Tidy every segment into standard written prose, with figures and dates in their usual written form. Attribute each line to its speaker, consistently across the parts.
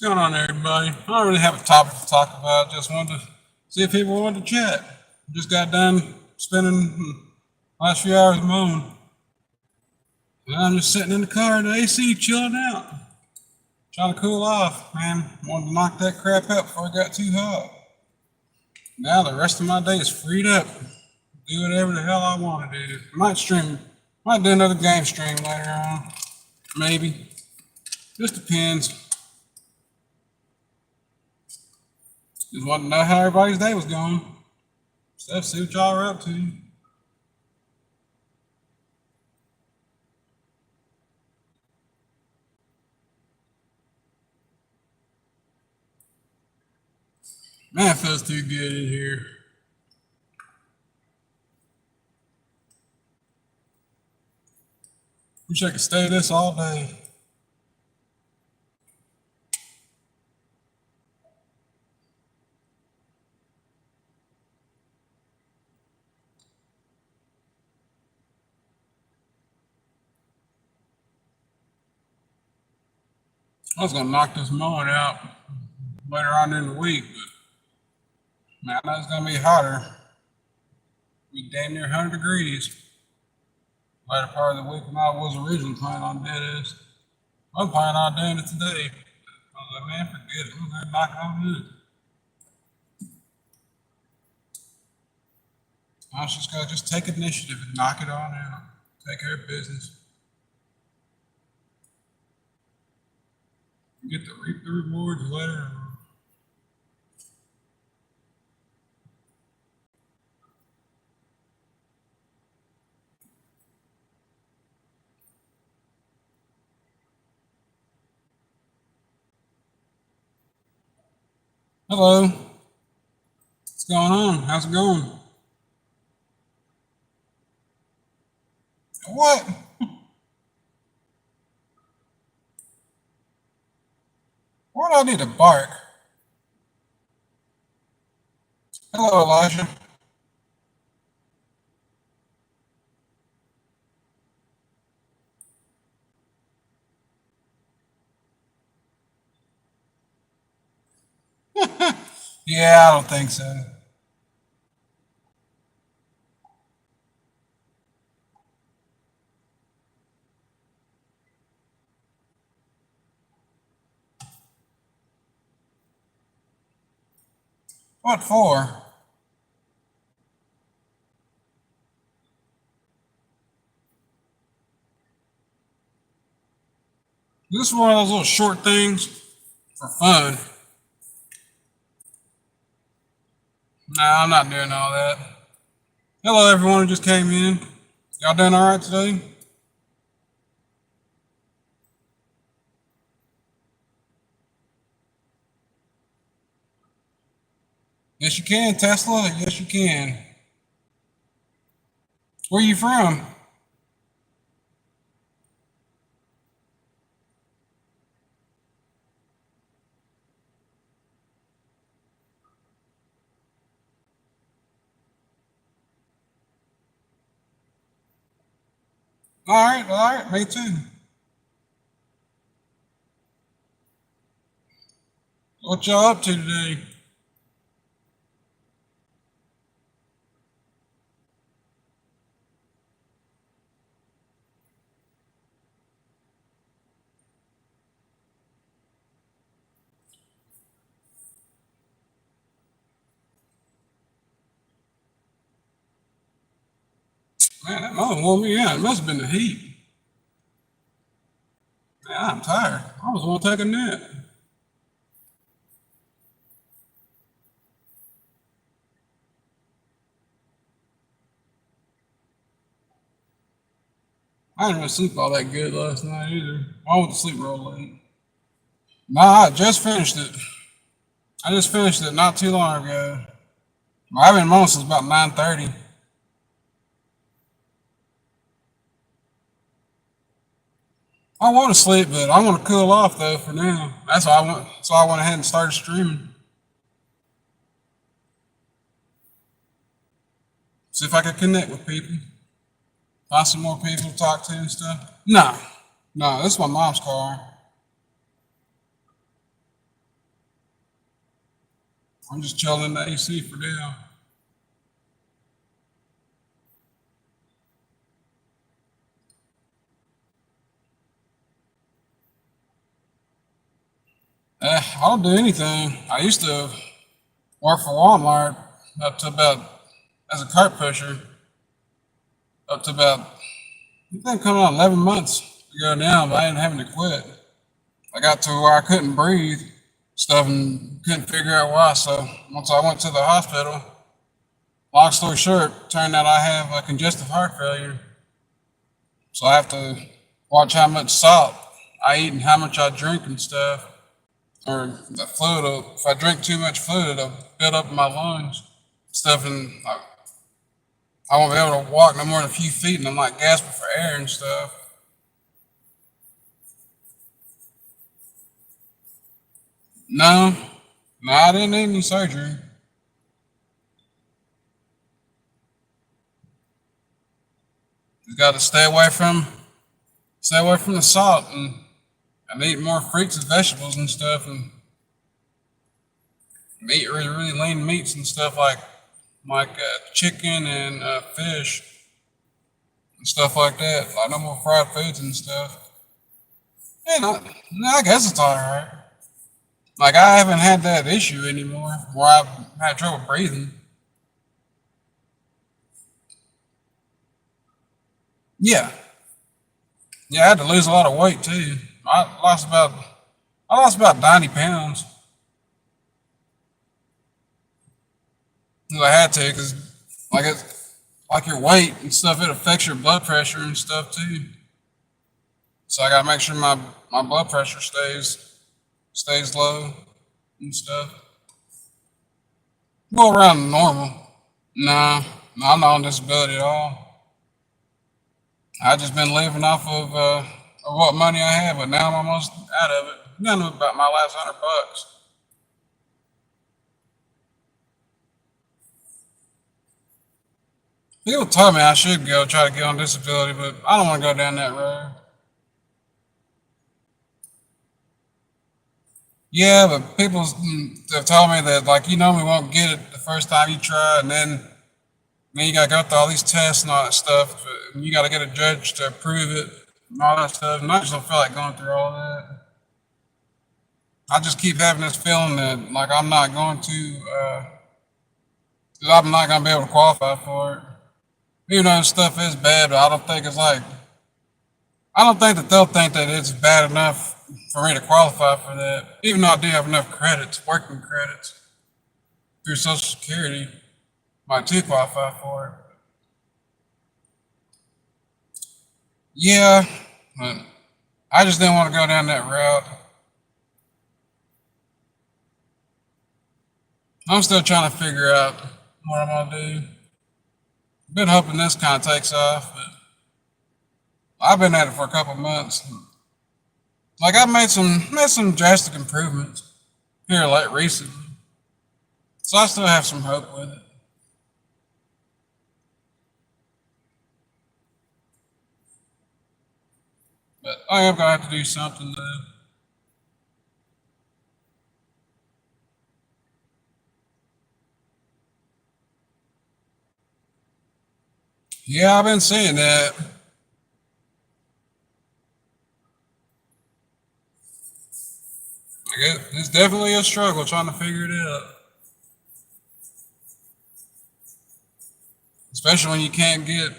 Speaker 1: What's going on, everybody? I don't really have a topic to talk about. Just wanted to see if people wanted to chat. Just got done spending the last few hours mowing. And I'm just sitting in the car in the AC, chilling out, trying to cool off. Man, wanted to knock that crap out before it got too hot. Now the rest of my day is freed up. Do whatever the hell I want to do. Might do another game stream later on. Maybe. Just depends. Just wanted to know how everybody's day was going. See what y'all are up to. Man, it feels too good in here. Wish I could stay this all day. I was gonna knock this mowing out later on in the week, but man, I know it's gonna be hotter. Be damn near 100 degrees. Later part of the week than I was originally planning on doing this. I'm planning on doing it today. I was like, man, forget it. I'm gonna knock it on it. I was just gotta take initiative and knock it on out. Take care of business. Get to reap the rewards later on. Hello. What's going on? How's it going? What? Why do I need to bark? Hello, Elijah. Yeah, I don't think so. What for? This is one of those little short things for fun. Nah, I'm not doing all that. Hello, everyone who just came in. Y'all doing all right today? Yes, you can, Tesla. Yes, you can. Where you from? All right, me too. What y'all up to today? Man, that mother wore me out. It must have been the heat. Man, I'm tired. I was want to take a nap. I didn't really sleep all that good last night either. I went to sleep real late. Nah, I just finished it. I just finished it not too long ago. I've been mowing since about 9:30. I want to sleep, but I want to cool off though for now. That's why I went. So I went ahead and started streaming. See if I could connect with people. Find some more people to talk to and stuff. No, this is my mom's car. I'm just chilling in the AC for now. I don't do anything. I used to work for Walmart up to about, as a cart pusher, up to about, I think coming on 11 months ago now, but I ain't having to quit. I got to where I couldn't breathe stuff and couldn't figure out why. So once I went to the hospital, long story short, turned out I have a congestive heart failure. So I have to watch how much salt I eat and how much I drink and stuff. Or the fluid, if I drink too much fluid, it'll build up in my lungs stuff, and I won't be able to walk no more than a few feet, and I'm like gasping for air and stuff. No, no, I didn't need any surgery. Just got to stay away from the salt, and eat more fruits and vegetables and stuff, and eat really, really lean meats and stuff like chicken and fish and stuff like that. Like no more fried foods and stuff. And I guess it's all right. Like I haven't had that issue anymore where I've had trouble breathing. Yeah, yeah, I had to lose a lot of weight too. I lost about 90 pounds. 'Cause I had to, because like it's like your weight and stuff, it affects your blood pressure and stuff too. So I gotta make sure my blood pressure stays low and stuff. Go around normal. Nah, no, I'm not on disability at all. I just been living off of what money I have, but now I'm almost out of it. Down to about my last $100. People told me I should go try to get on disability, but I don't want to go down that road. Yeah, but people have told me that like you normally won't get it the first time you try, and then you gotta go through all these tests and all that stuff. And you gotta get a judge to approve it and all that stuff. And I just don't feel like going through all that. I just keep having this feeling that like I'm not gonna be able to qualify for it. Even though this stuff is bad, but I don't think that they'll think that it's bad enough for me to qualify for that. Even though I do have enough credits, working credits through Social Security, might to qualify for it. Yeah, but I just didn't want to go down that route. I'm still trying to figure out what I'm gonna do. Been hoping this kind of takes off, but I've been at it for a couple months. Like I've made some drastic improvements here like recently, so I still have some hope with it. But I am gonna have to do something though. Yeah, I've been seeing that. I guess it's definitely a struggle trying to figure it out, especially when you can't get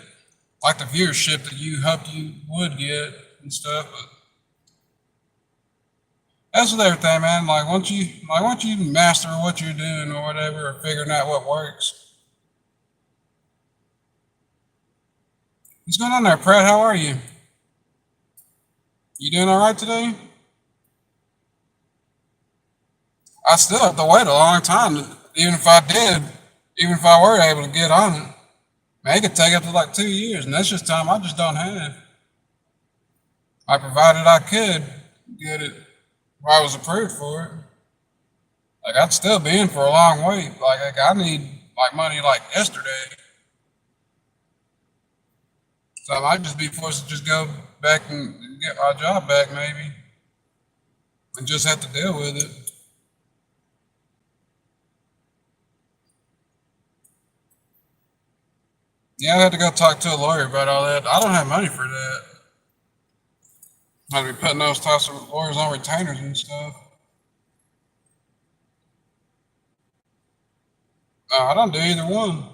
Speaker 1: like the viewership that you hoped you would get and stuff. But that's with everything, man. Like once you master what you're doing or whatever, or figuring out what works. What's going on there, Pratt? How are you? You doing all right today? I still have to wait a long time, even if I did, even if I were able to get on it. Man, it could take up to like 2 years, and that's just time I just don't have. I provided I could get it where I was approved for it. Like I'd still be in for a long wait. Like I need like money like yesterday, so I might just be forced to just go back and get my job back maybe, and just have to deal with it. Yeah, I had to go talk to a lawyer about all that. I don't have money for that. I'd be putting those types of lawyers on retainers and stuff. No, I don't do either one.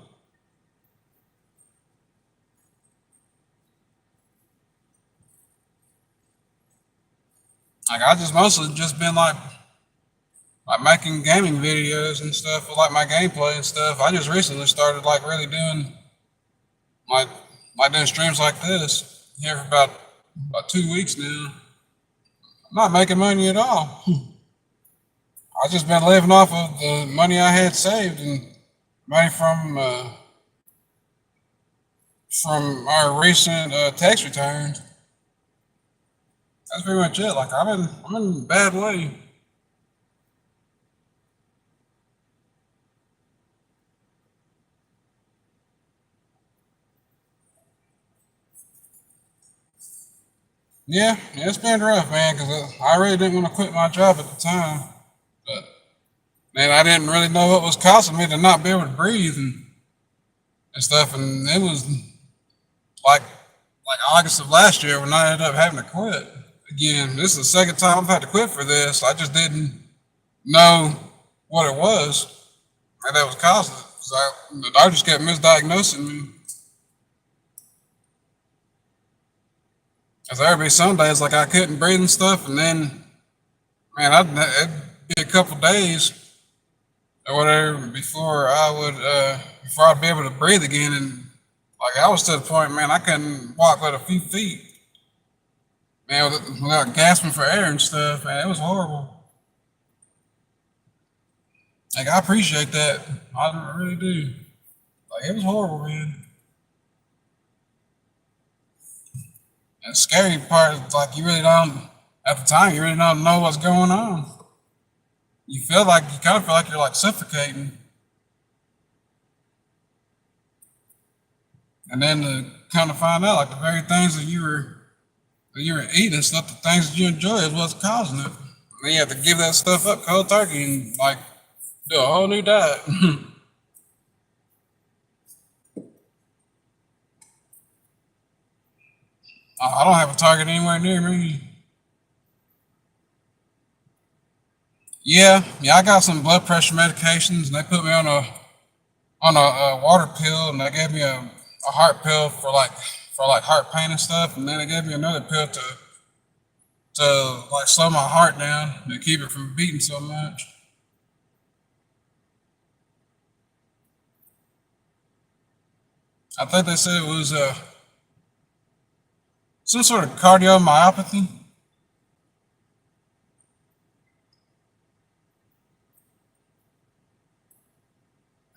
Speaker 1: Like I just mostly just been like making gaming videos and stuff, like my gameplay and stuff. I just recently started like really doing like doing streams like this here for about 2 weeks now. I'm not making money at all. I just been living off of the money I had saved and money from our recent tax returns. That's pretty much it. Like I'm in a bad way. Yeah, it's been rough, man. Because I really didn't want to quit my job at the time, but man, I didn't really know what was causing me to not be able to breathe and stuff. And it was like like August of last year when I ended up having to quit again. This is the second time I've had to quit for this. I just didn't know what it was that was causing it. So the doctors kept misdiagnosing me. Cause there'd be some days like I couldn't breathe and stuff, and then man, it'd be a couple days or whatever before I'd be able to breathe again. And like I was to the point, man, I couldn't walk but a few feet, man, without gasping for air and stuff. Man, it was horrible. Like I appreciate that, I really do. Like it was horrible, man. And the scary part is like you really don't at the time you really don't know what's going on. You kind of feel like you're like suffocating, and then to kind of find out like the very things that you were eating and stuff, the things that you enjoy is what's causing it. And then you have to give that stuff up cold turkey and like do a whole new diet. I don't have a target anywhere near me. Yeah, I got some blood pressure medications, and they put me on a water pill, and they gave me a heart pill for like heart pain and stuff, and then they gave me another pill to like slow my heart down and keep it from beating so much. I think they said it was some sort of cardiomyopathy.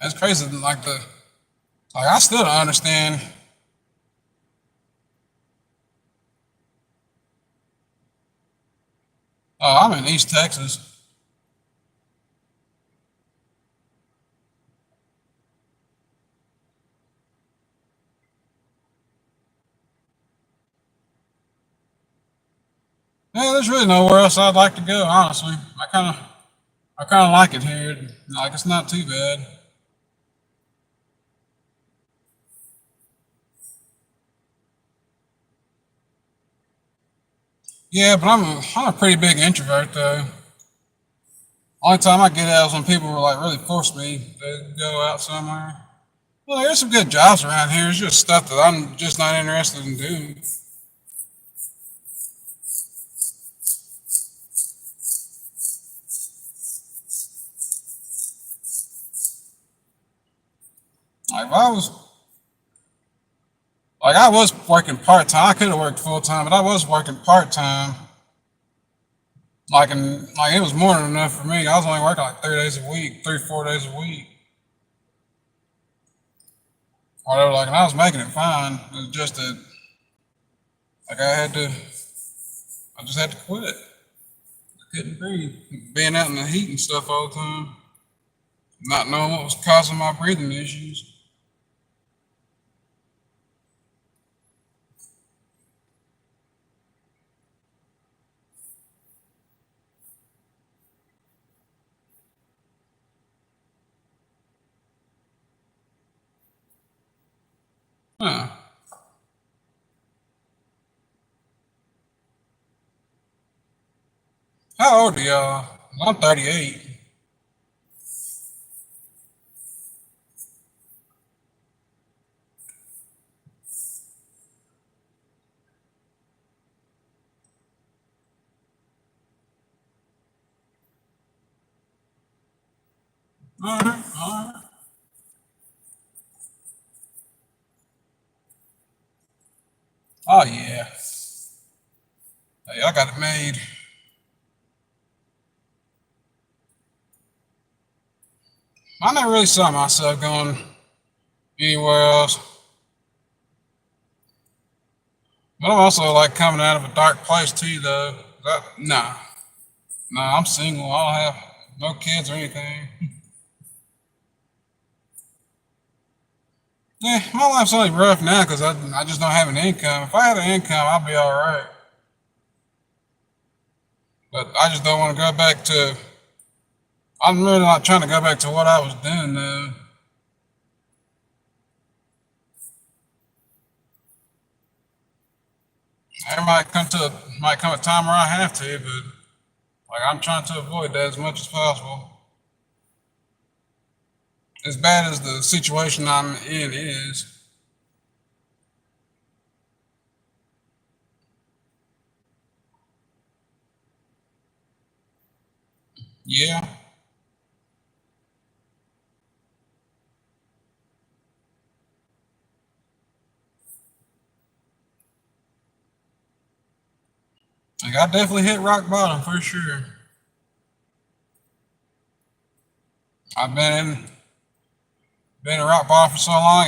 Speaker 1: That's crazy. Like I still don't understand. Oh, I'm in East Texas. Yeah, there's really nowhere else I'd like to go. Honestly, I kind of like it here. Like it's not too bad. Yeah, but I'm a pretty big introvert though. Only time I get out is when people were like really force me to go out somewhere. Well, there's some good jobs around here. It's just stuff that I'm just not interested in doing. Like if I was working part time. I could have worked full time, but I was working part time. Like it was more than enough for me. I was only working like 3 days a week, 4 days a week, whatever. Like, and I was making it fine. It was just that like I just had to quit. I couldn't breathe. Being out in the heat and stuff all the time, not knowing what was causing my breathing issues. Huh. How old are y'all? I'm 38. All right, all right. Oh yeah. Hey, I got it made. I never really saw myself going anywhere else. But I'm also like coming out of a dark place too, though. Nah, nah, I'm single. I don't have no kids or anything. Yeah, my life's only rough now because I just don't have an income. If I had an income, I'd be all right. But I just don't want to go back to. I'm really not trying to go back to what I was doing though. There might come a time where I have to, but like I'm trying to avoid that as much as possible. As bad as the situation I'm in is, yeah, like I definitely hit rock bottom for sure. I've been in rock bottom for so long.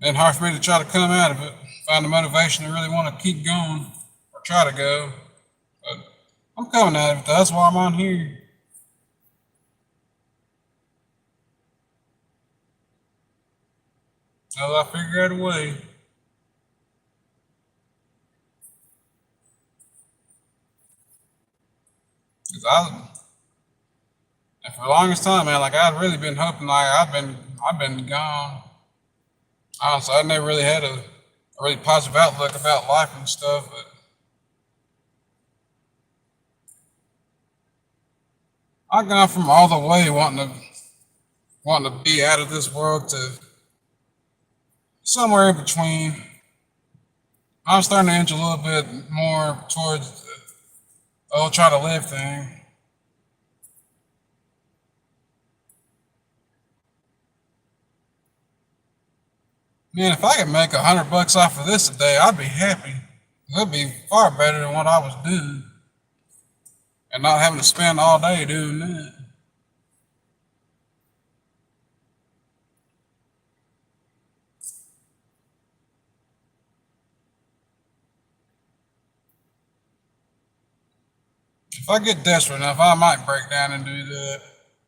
Speaker 1: Been hard for me to try to come out of it. Find the motivation to really want to keep going or try to go. But I'm coming out of it. That's why I'm on here. Until I figure out a way. Cause and for the longest time, man, like I'd really been hoping, like I've been gone. Honestly, I never really had a really positive outlook about life and stuff. But I've gone from all the way wanting to be out of this world to somewhere in between. I'm starting to inch a little bit more towards the whole try to live thing. Man, if I could make $100 off of this a day, I'd be happy. It'd be far better than what I was doing, and not having to spend all day doing that. If I get desperate enough, I might break down and do that.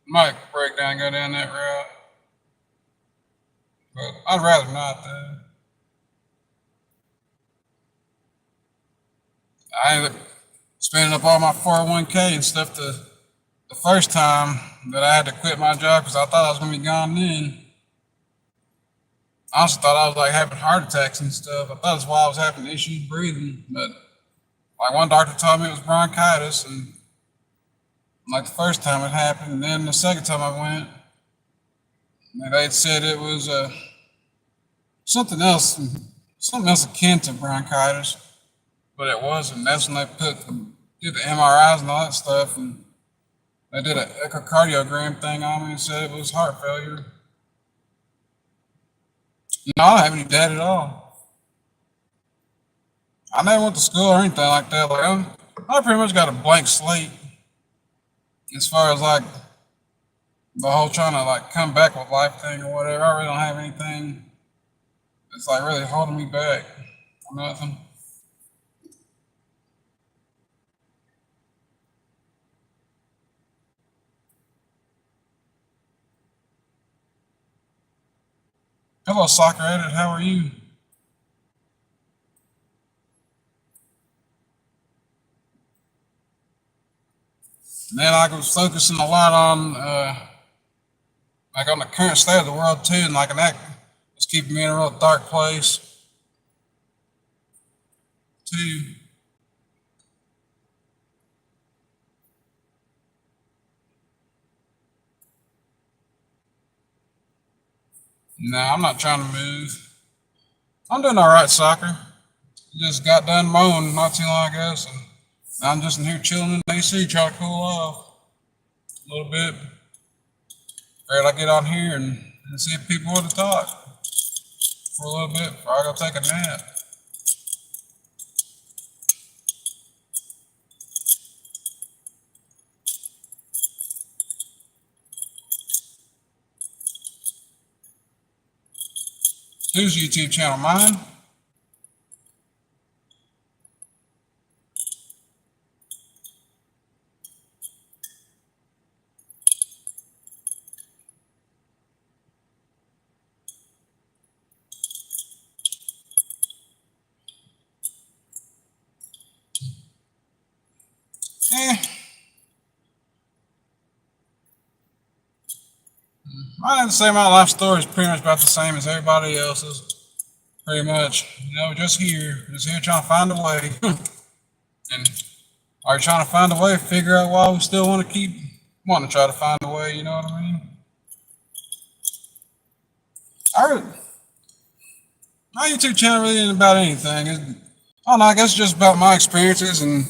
Speaker 1: Might break down and go down that route, but I'd rather not. Though I ended up spending up all my 401k and stuff the first time that I had to quit my job because I thought I was gonna be gone then. I also thought I was like having heart attacks and stuff. I thought that's why I was having issues breathing. But like one doctor told me it was bronchitis, and like the first time it happened, and then the second time I went, they said it was something else, something else akin to bronchitis, but it wasn't. That's when they did the MRIs and all that stuff, and they did an echocardiogram thing on me and said it was heart failure. No, I don't have any debt at all. I never went to school or anything like that. Like I pretty much got a blank slate as far as like the whole trying to like come back with life thing or whatever. I really don't have anything that's like really holding me back. Nothing. Hello, soccer edit. How are you? Man, I was focusing a lot on like on the current state of the world too, and like It's keeping me in a real dark place. Two, no, I'm not trying to move. I'm doing all right soccer. Just got done mowing not too long ago, so I'm just in here chilling in the AC, trying to cool off a little bit. Figured I get on here and see if people want to talk for a little bit before I go take a nap. Whose YouTube channel? Mine? Eh, I have to say my life story is pretty much about the same as everybody else's. Pretty much, just here trying to find a way. And are you trying to find a way to figure out why we still want to keep wanting to try to find a way, you know what I mean? I really, my YouTube channel really isn't about anything. I don't know, I guess it's just about my experiences and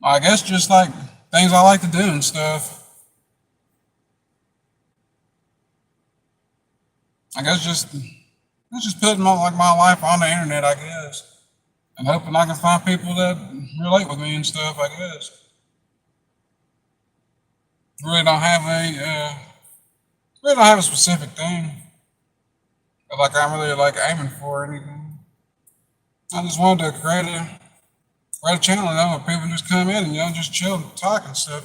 Speaker 1: I guess just like things I like to do and stuff. I guess just putting my life on the internet, I guess, and hoping I can find people that relate with me and stuff. I guess really don't have really don't have a specific thing like I'm really like aiming for or anything. I just wanted to create a channel, where people just come in and just chill and talk and stuff,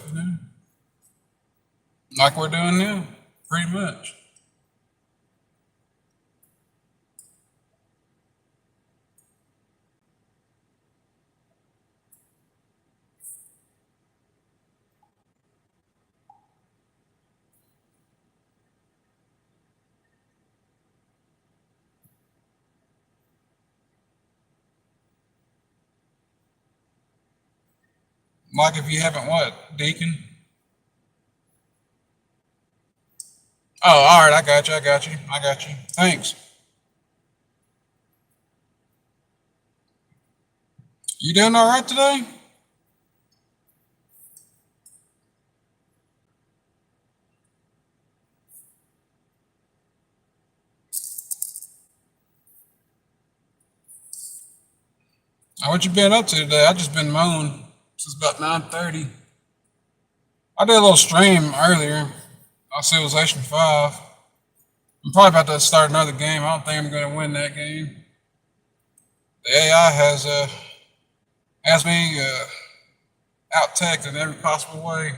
Speaker 1: like we're doing now, pretty much. Like if you haven't what, Deacon? Oh, all right, I got you. Thanks. You doing all right today? What you been up to today? I just been mowing since about 9:30. I did a little stream earlier on Civilization 5. I'm probably about to start another game. I don't think I'm going to win that game. The AI has me out teched in every possible way.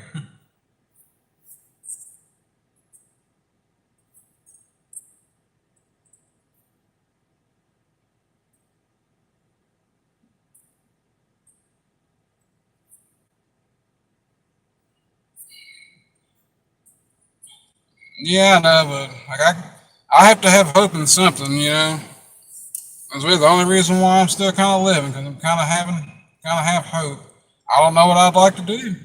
Speaker 1: Yeah, I know, but I have to have hope in something. That's really the only reason why I'm still kind of living, because I'm kind of have hope. I don't know what I'd like to do,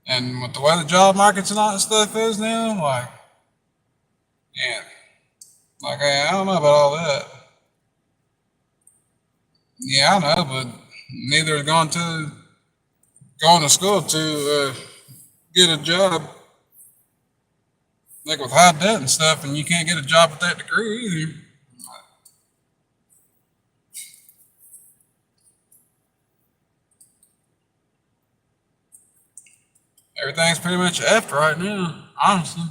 Speaker 1: and with the way the job markets and all that stuff is now, like, yeah, like I don't know about all that. Yeah, I know, but neither is going to school to get a job, like with high debt and stuff, and you can't get a job with that degree either. Everything's pretty much F right now, honestly.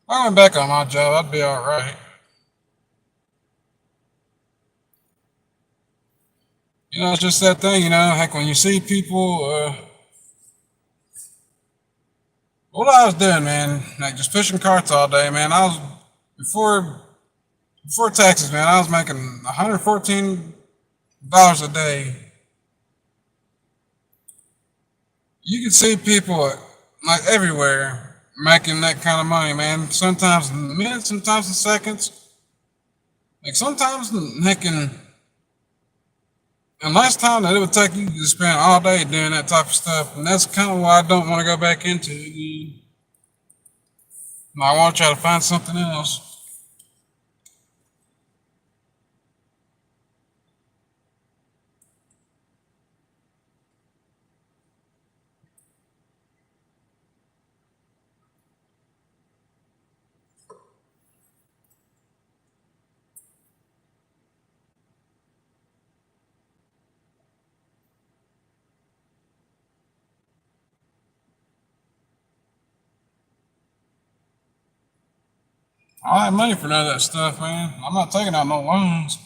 Speaker 1: If I went back on my job, I'd be all right. It's just that thing, like when you see people What I was doing, man, like just pushing carts all day, man. I was before before taxes, man. I was making $114 a day. You can see people like everywhere making that kind of money, man. Sometimes in minutes, sometimes in seconds. Like sometimes making and last time that it would take you to spend all day doing that type of stuff, and that's kind of why I don't want to go back into it again. I want to try to find something else. I don't have money for none of that stuff, man. I'm not taking out no loans.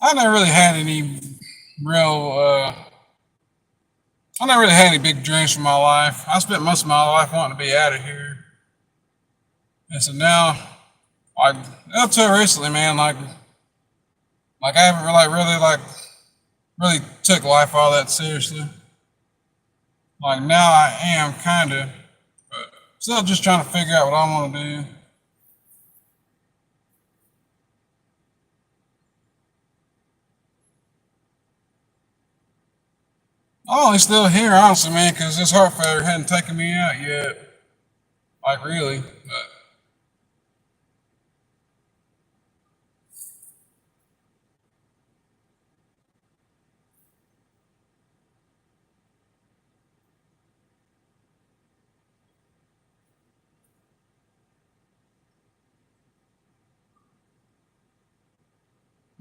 Speaker 1: I never really had any real. I never really had any big dreams for my life. I spent most of my life wanting to be out of here, and so now, like up till recently, man, like I haven't really took life all that seriously. Like now, I am kind of, but still just trying to figure out what I want to do. I'm only still here, honestly, man, because this heart failure hadn't taken me out yet. Like really, but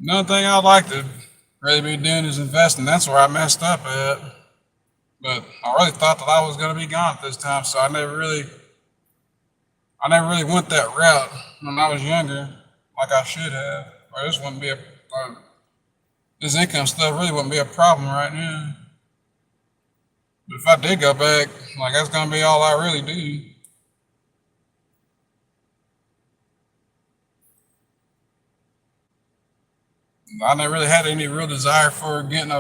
Speaker 1: another thing I'd like to really be doing is investing. That's where I messed up at. But I really thought that I was going to be gone at this time, so I never really went that route when I was younger, like I should have. Or this wouldn't be this income stuff really wouldn't be a problem right now. But if I did go back, like that's going to be all I really do. I never really had any real desire for getting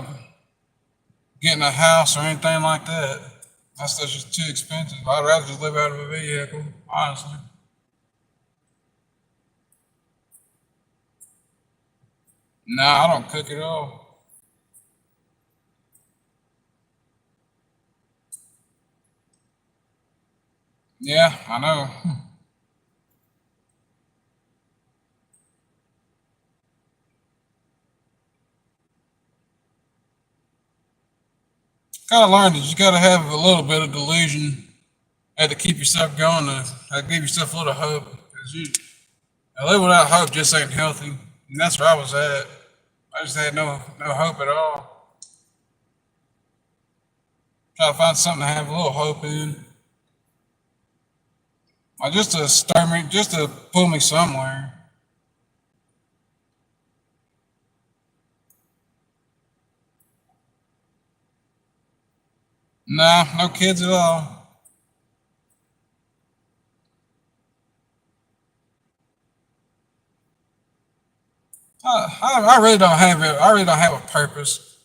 Speaker 1: a house or anything like that. That stuff's just too expensive. I'd rather just live out of a vehicle, honestly. Nah, I don't cook at all. Yeah, I know. Kind of learned that you got to have a little bit of delusion and to keep yourself going, to give yourself a little hope. Because live without hope just ain't healthy. And that's where I was at. I just had no hope at all. Try to find something to have a little hope in. Like just to stir me, just to pull me somewhere. Nah, no kids at all. I really don't have it. I really don't have a purpose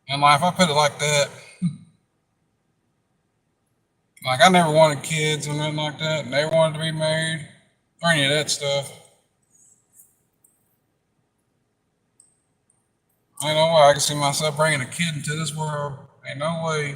Speaker 1: in life. I put it like that. Like I never wanted kids or nothing like that. Never wanted to be married or any of that stuff. Ain't no way I can see myself bringing a kid into this world. Ain't no way.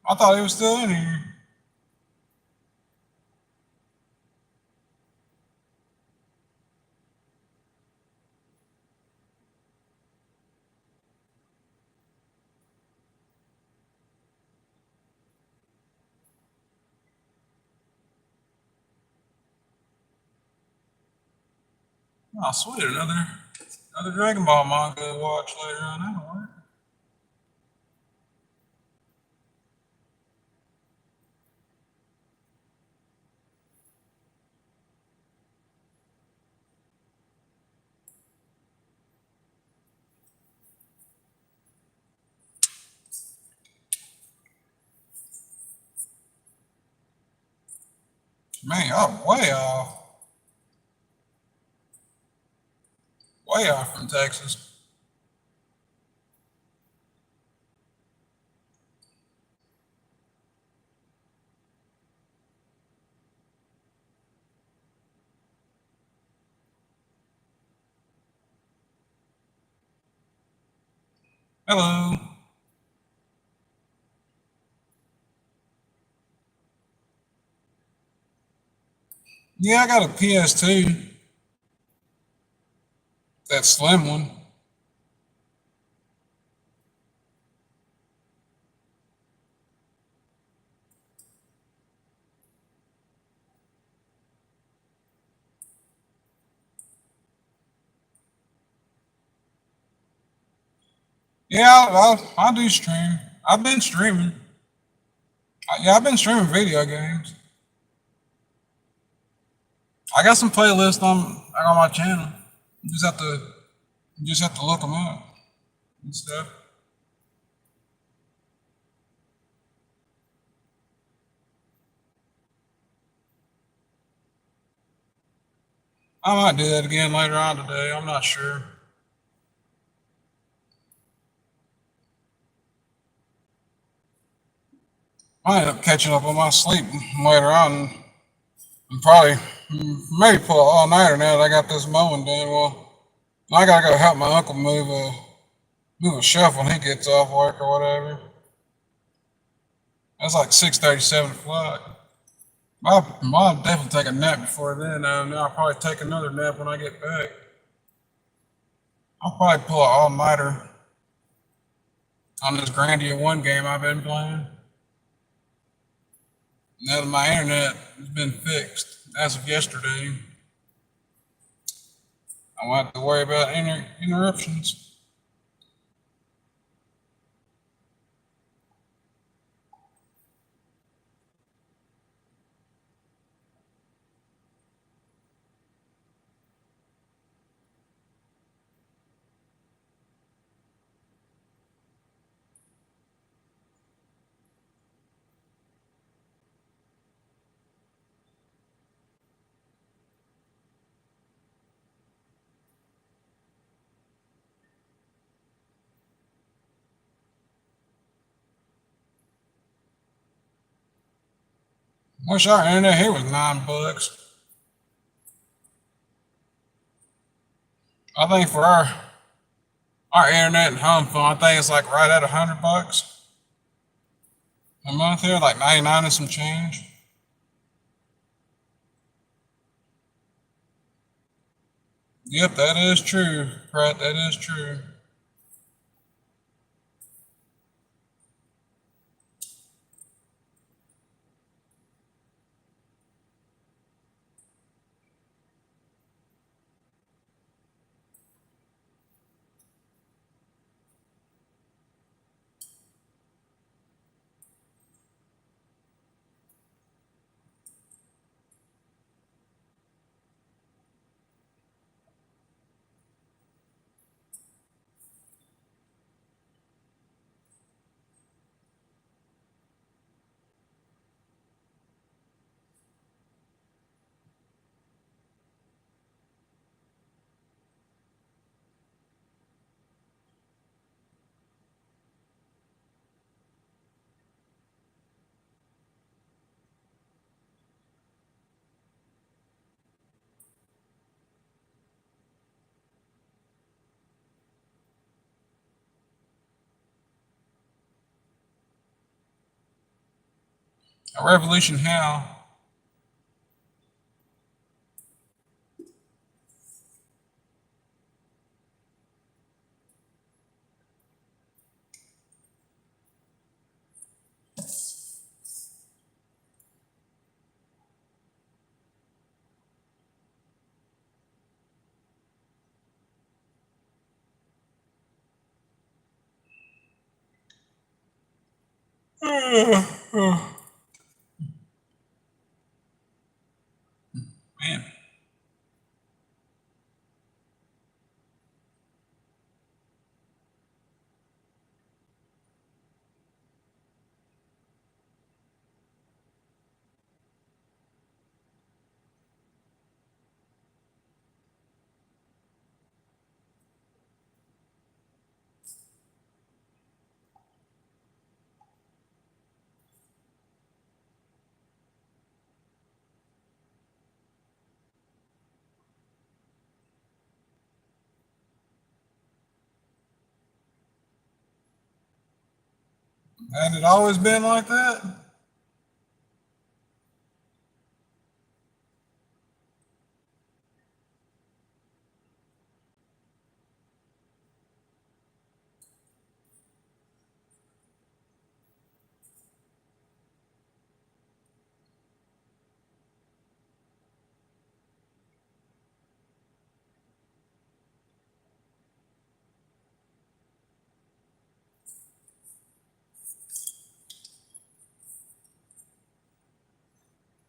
Speaker 1: I thought he was still in here. Oh, sweet. Another Dragon Ball manga to watch later on. That'll work. Man, I'm way off from Texas. Hello. Yeah, I got a PS2, that slim one. Yeah, I do stream. I've been streaming. Yeah, I've been streaming video games. I got some playlists on my channel. You just have to look them up and stuff. I might do that again later on today. I'm not sure. I end up catching up on my sleep later on and probably maybe pull an all nighter now that I got this mowing done. Well, I gotta go help my uncle move a shelf when he gets off work or whatever. That's like 6:30, 7 o'clock. I'll definitely take a nap before then. And I'll probably take another nap when I get back. I'll probably pull an all nighter on this Grandia 1 game I've been playing. Now that my internet has been fixed as of yesterday, I won't have to worry about interruptions. Wish our internet here was $9. I think for our internet and home phone, I think it's like right at $100 a month here, like 99 and some change. Yep, that is true, Pratt. That is true. A revolution how? Man. Had it always been like that?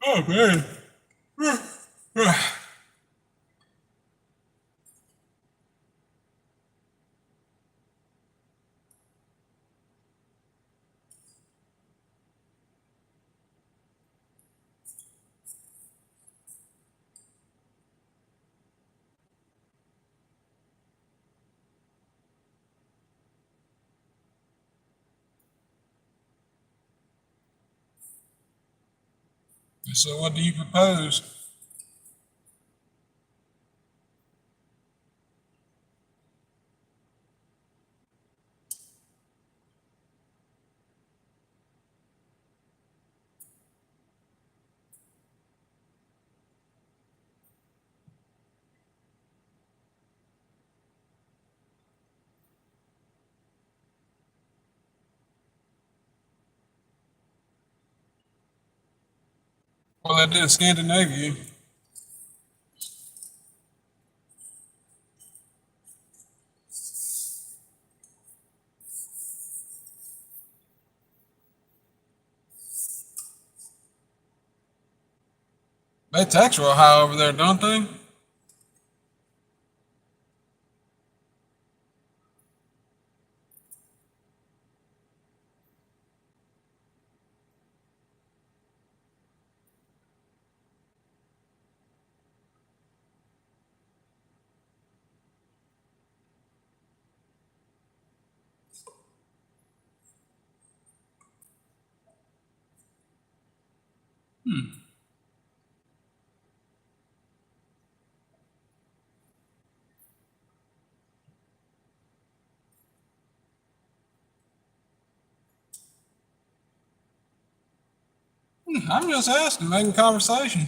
Speaker 1: Oh man. So what do you propose? Well, I did Scandinavia. They tax real high over there, don't they? I'm just asking, making conversation.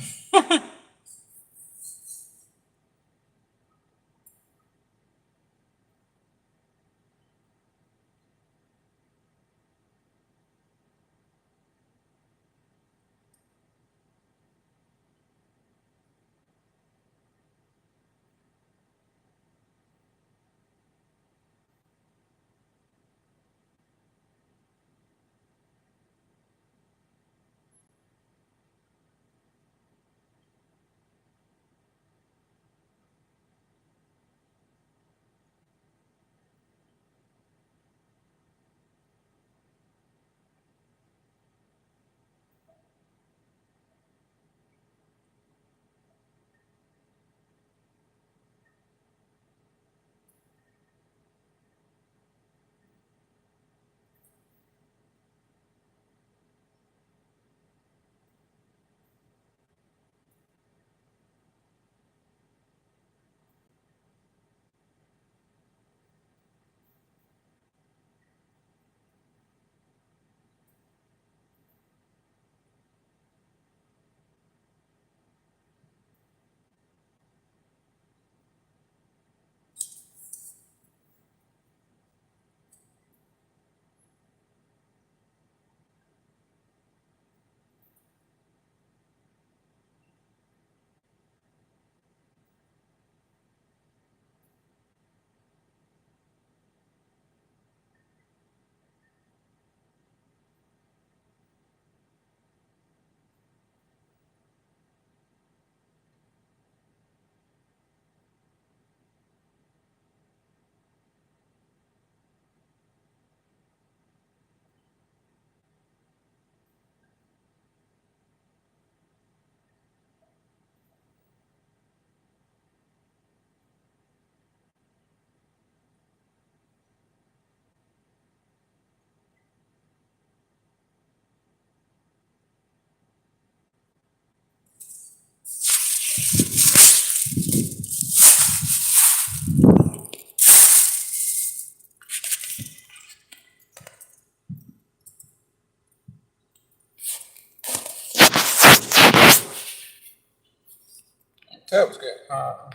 Speaker 1: Tap was getting hot.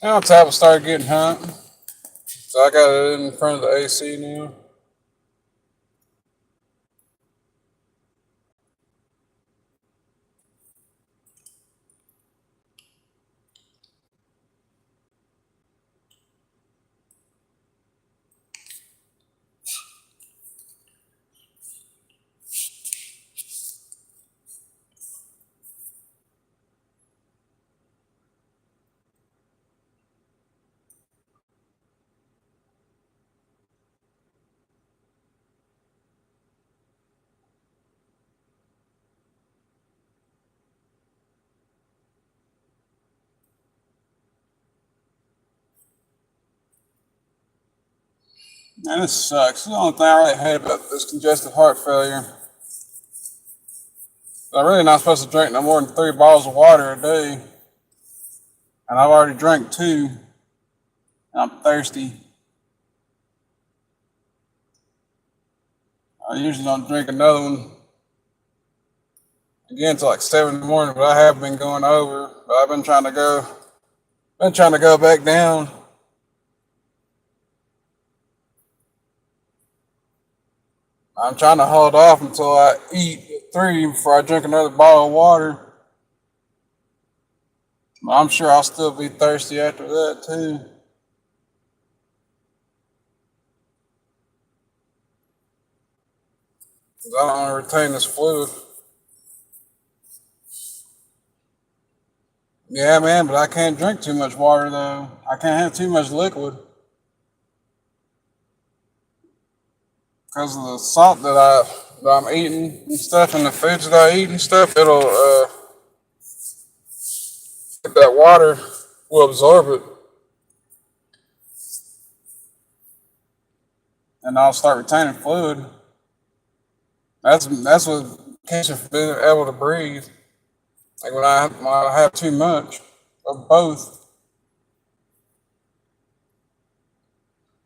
Speaker 1: Now tap will start getting hot. So I got it in front of the AC now. Man, this sucks. The only thing I really hate about this congestive heart failure. I'm really not supposed to drink no more than 3 bottles of water a day. And I've already drank 2. And I'm thirsty. I usually don't drink another one again until like 7 in the morning, but I have been going over. But I've been trying to go back down. I'm trying to hold off until I eat at 3 before I drink another bottle of water. But I'm sure I'll still be thirsty after that too. Because I don't want to retain this fluid. Yeah, man, but I can't drink too much water though. I can't have too much liquid. Because of the salt that I'm eating and stuff, and the foods that I eat and stuff, it'll that water will absorb it, and I'll start retaining fluid. That's what keeps me from being able to breathe. Like when I have too much of both.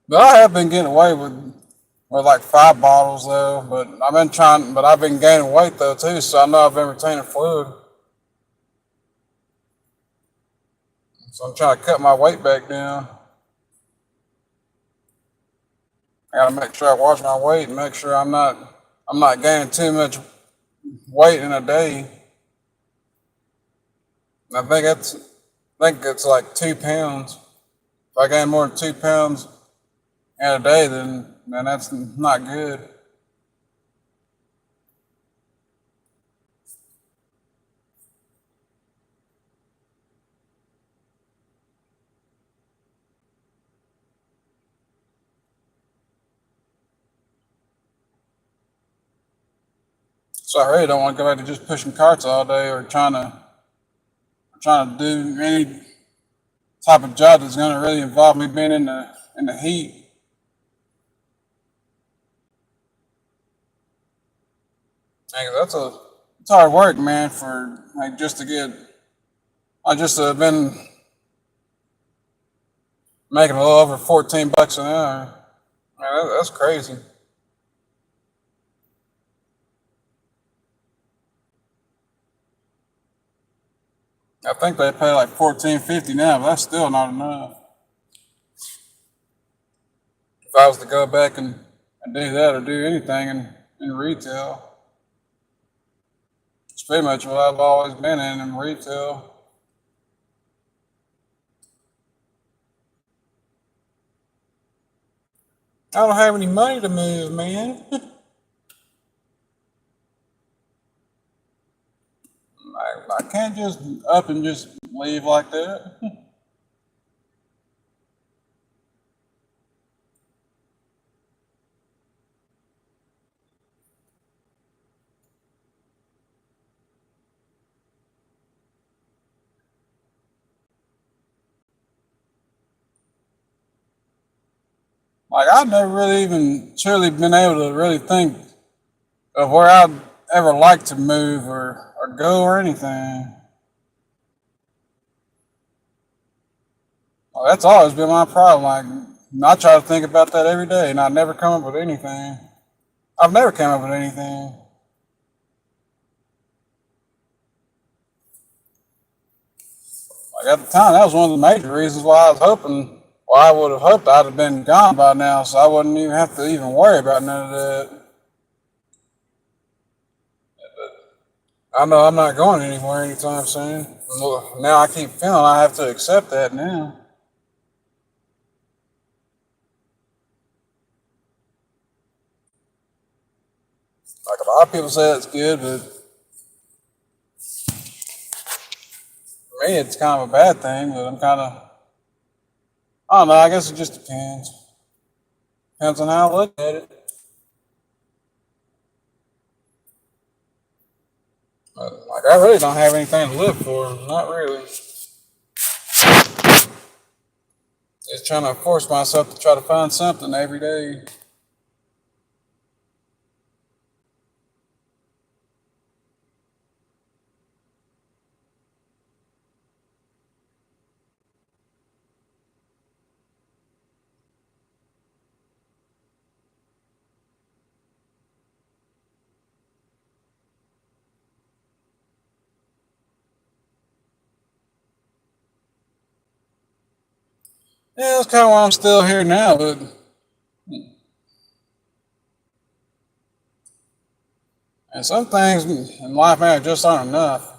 Speaker 1: But I have been getting away with like 5 bottles though. But I've been gaining weight though too, so I know I've been retaining fluid. So I'm trying to cut my weight back down. I gotta make sure I watch my weight and make sure I'm not gaining too much weight in a day. I think it's like 2 pounds. If I gain more than 2 pounds in a day, then that's not good. So I really don't want to go back to just pushing carts all day or trying to do any type of job that's going to really involve me being in the heat. Like, it's hard work, man. For like just to get, I just have been making a little over $14 an hour. Man, that's crazy. I think they pay like $14.50 now, but that's still not enough. If I was to go back and do that or do anything in retail, it's pretty much what I've always been in retail. I don't have any money to move, man. I can't just up and just leave like that. Like I've never really even truly been able to really think of where I'd ever like to move or go or anything. Well, that's always been my problem. Like And I try to think about that every day, and I never come up with anything. I've never come up with anything. Like at the time, that was one of the major reasons why I was hoping, why I would have hoped I'd have been gone by now, so I wouldn't even have to even worry about none of that. I know I'm not going anywhere anytime soon. Well, now I keep feeling I have to accept that now. Like a lot of people say it's good, but for me it's kind of a bad thing. But I don't know. I guess it just depends. Depends on how I look at it. But like I really don't have anything to live for. Not really. Just trying to force myself to try to find something every day. Yeah, that's kind of why I'm still here now. But and some things in life, man, just aren't enough.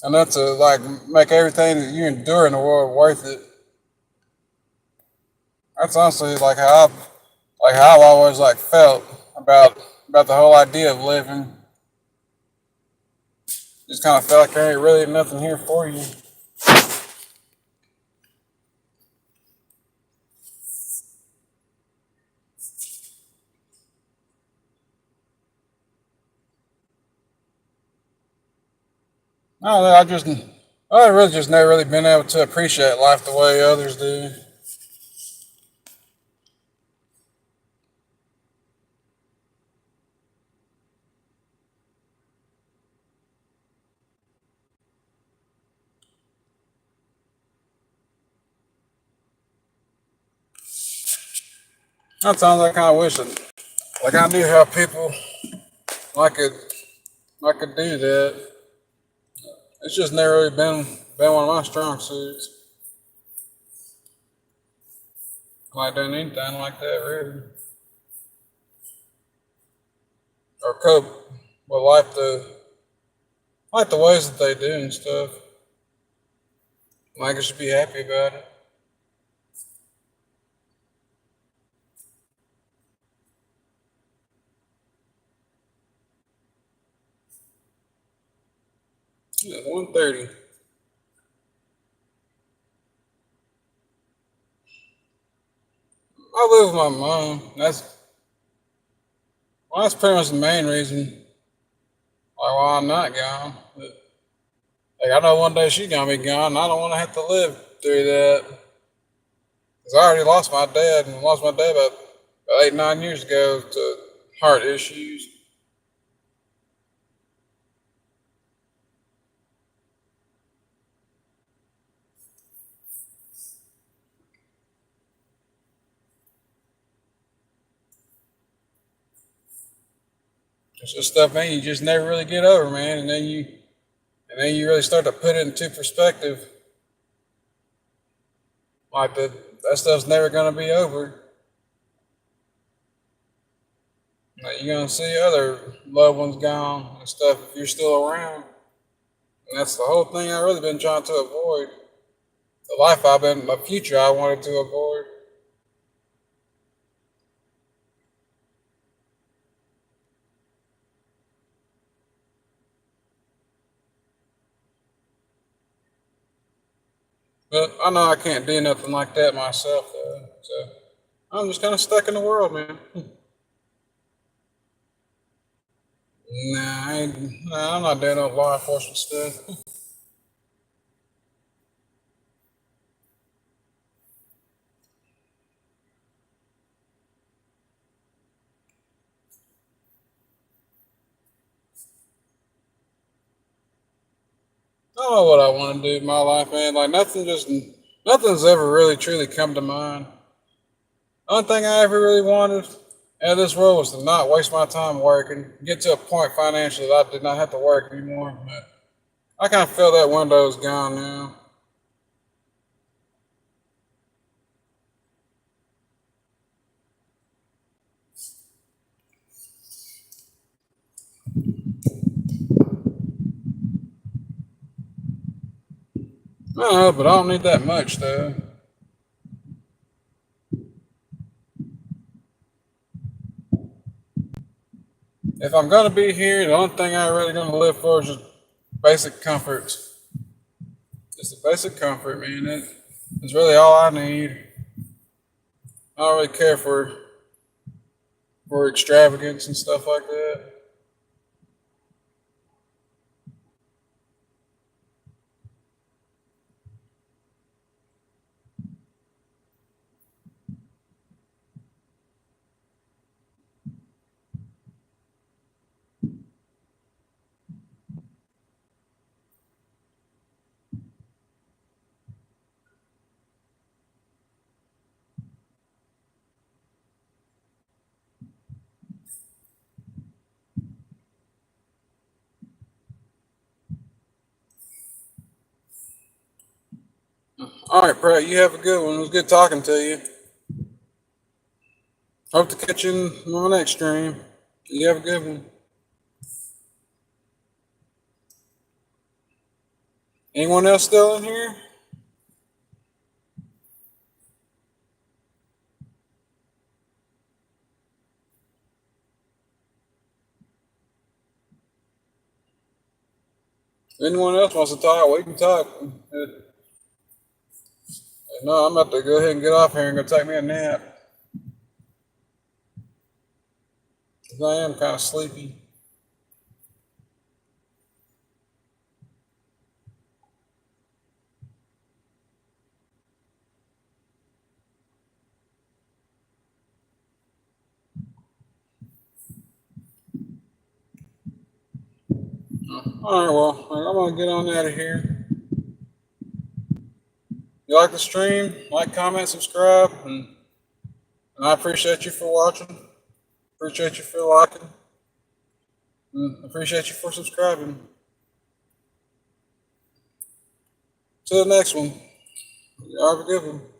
Speaker 1: Enough to like make everything that you endure in the world worth it. That's honestly like how I've always like felt about the whole idea of living. Just kind of felt like there ain't really nothing here for you. No, I really just never really been able to appreciate life the way others do. Sometimes I kind of wish that, like I knew how people like could do that. It's just never really been one of my strong suits. Like doing anything like that really, or cope with life like the ways that they do and stuff. Like I should be happy about it. Yeah, 1:30. I live with my mom. That's pretty much the main reason like why I'm not gone. But, like I know one day she's gonna be gone. And I don't want to have to live through that because I already lost my dad and lost my dad about 8 9 years ago to heart issues. It's just stuff, man. You just never really get over, man. And then you really start to put it into perspective. Like that stuff's never gonna be over. Like you're gonna see other loved ones gone and stuff if you're still around. And that's the whole thing I've really been trying to avoid. The future I wanted to avoid. But I know I can't do nothing like that myself, though. So I'm just kind of stuck in the world, man. Nah, I'm not doing no law enforcement stuff. I don't know what I want to do in my life, man. Like nothing just Nothing's ever really truly come to mind. Only thing I ever really wanted out of this world was to not waste my time working, get to a point financially that I did not have to work anymore. But I kind of feel that window is gone now. I don't know, but I don't need that much though. If I'm gonna be here, the only thing I'm really gonna live for is just basic comforts. Just the basic comfort, man. It's really all I need. I don't really care for extravagance and stuff like that. All right, Pratt, you have a good one. It was good talking to you. Hope to catch you in my next stream. You have a good one. Anyone else still in here? Anyone else wants to talk? We can talk. No, I'm about to go ahead and get off here and go take me a nap. 'Cause I am kind of sleepy. All right, well, I'm gonna get on out of here. You like the stream? Like, comment, subscribe, and I appreciate you for watching. Appreciate you for liking. And appreciate you for subscribing. Till the next one. Y'all have a good one.